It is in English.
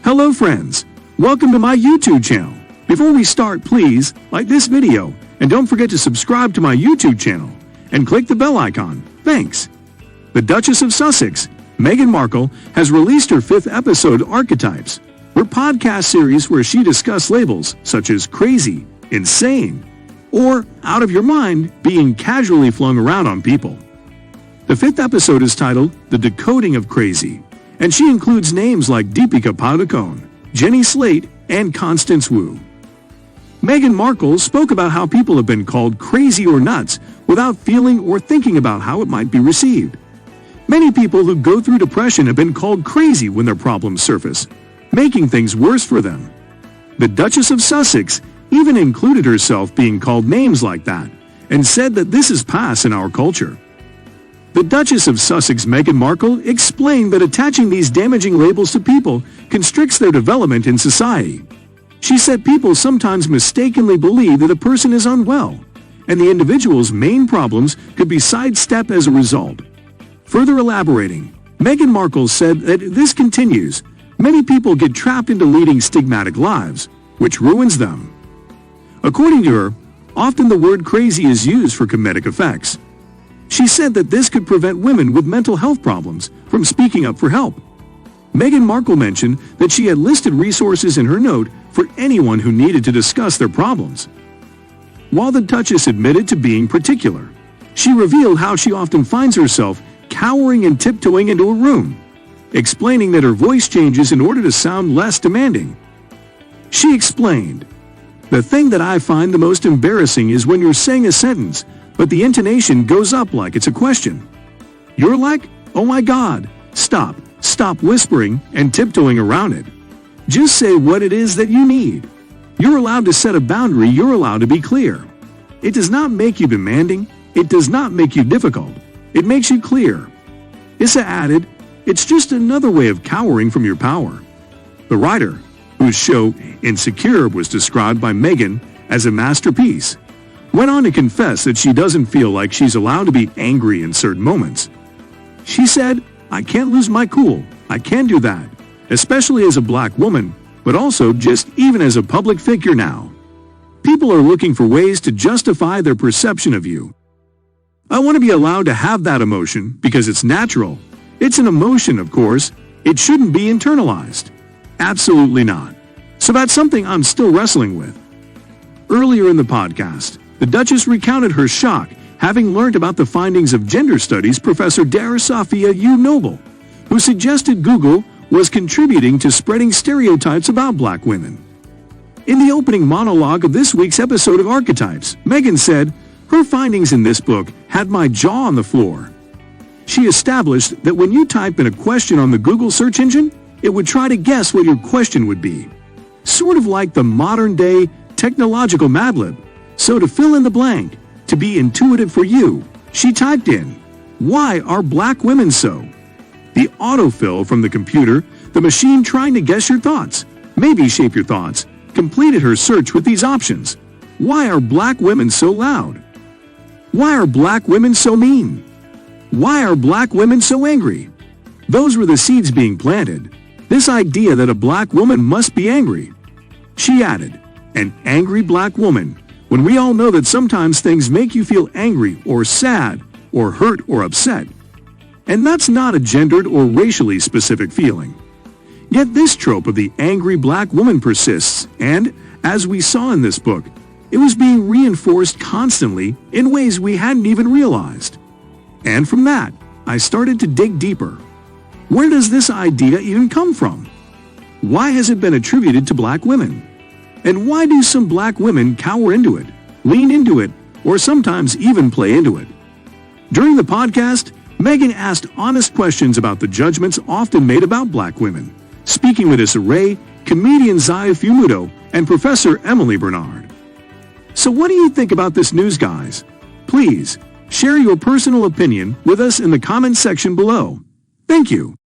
Hello friends, welcome to my YouTube channel. Before we start, please like this video and don't forget to subscribe to my YouTube channel and click the bell icon. Thanks. The Duchess of Sussex, Meghan Markle, has released her 5th episode, Archetypes, her podcast series where she discussed labels such as crazy, insane, or out of your mind being casually flung around on people. The 5th episode is titled The Decoding of Crazy, and she includes names like Deepika Padukone, Jenny Slate, and Constance Wu. Meghan Markle spoke about how people have been called crazy or nuts without feeling or thinking about how it might be received. Many people who go through depression have been called crazy when their problems surface, making things worse for them. The Duchess of Sussex even included herself being called names like that and said that this is past in our culture. The Duchess of Sussex, Meghan Markle, explained that attaching these damaging labels to people constricts their development in society. She said people sometimes mistakenly believe that a person is unwell, and the individual's main problems could be sidestepped as a result. Further elaborating, Meghan Markle said that this continues. Many people get trapped into leading stigmatic lives, which ruins them. According to her, often the word crazy is used for comedic effects. She said that this could prevent women with mental health problems from speaking up for help. Meghan Markle mentioned that she had listed resources in her note for anyone who needed to discuss their problems. While the Duchess admitted to being particular, she revealed how she often finds herself cowering and tiptoeing into a room, explaining that her voice changes in order to sound less demanding. She explained, "The thing that I find the most embarrassing is when you're saying a sentence, but the intonation goes up like it's a question. You're like, oh my God, stop whispering and tiptoeing around it. Just say what it is that you need. You're allowed to set a boundary, you're allowed to be clear. It does not make you demanding, it does not make you difficult, it makes you clear." Issa added, "It's just another way of cowering from your power." The writer, whose show Insecure was described by Meghan as a masterpiece, went on to confess that she doesn't feel like she's allowed to be angry in certain moments. She said, "I can't lose my cool. I can't do that, especially as a black woman, but also just even as a public figure now. People are looking for ways to justify their perception of you. I want to be allowed to have that emotion because it's natural. It's an emotion, of course. It shouldn't be internalized. Absolutely not. So that's something I'm still wrestling with." Earlier in the podcast, the Duchess recounted her shock having learned about the findings of gender studies professor Darasafia U. Noble, who suggested Google was contributing to spreading stereotypes about black women. In the opening monologue of this week's episode of Archetypes, Meghan said, "Her findings in this book had my jaw on the floor." She established that when you type in a question on the Google search engine, it would try to guess what your question would be. Sort of like the modern-day technological Mad Lib. So to fill in the blank, to be intuitive for you, she typed in, "Why are black women so?" The autofill from the computer, the machine trying to guess your thoughts, maybe shape your thoughts, completed her search with these options. Why are black women so loud? Why are black women so mean? Why are black women so angry? Those were the seeds being planted. This idea that a black woman must be angry. She added, "An angry black woman," when we all know that sometimes things make you feel angry or sad or hurt or upset. And that's not a gendered or racially specific feeling. Yet this trope of the angry black woman persists, and, as we saw in this book, it was being reinforced constantly in ways we hadn't even realized. And from that, I started to dig deeper. Where does this idea even come from? Why has it been attributed to black women? And why do some black women cower into it, lean into it, or sometimes even play into it? During the podcast, Meghan asked honest questions about the judgments often made about black women, speaking with Issa Rae, comedian Zaya Fumuto, and Professor Emily Bernard. So what do you think about this news, guys? Please share your personal opinion with us in the comments section below. Thank you.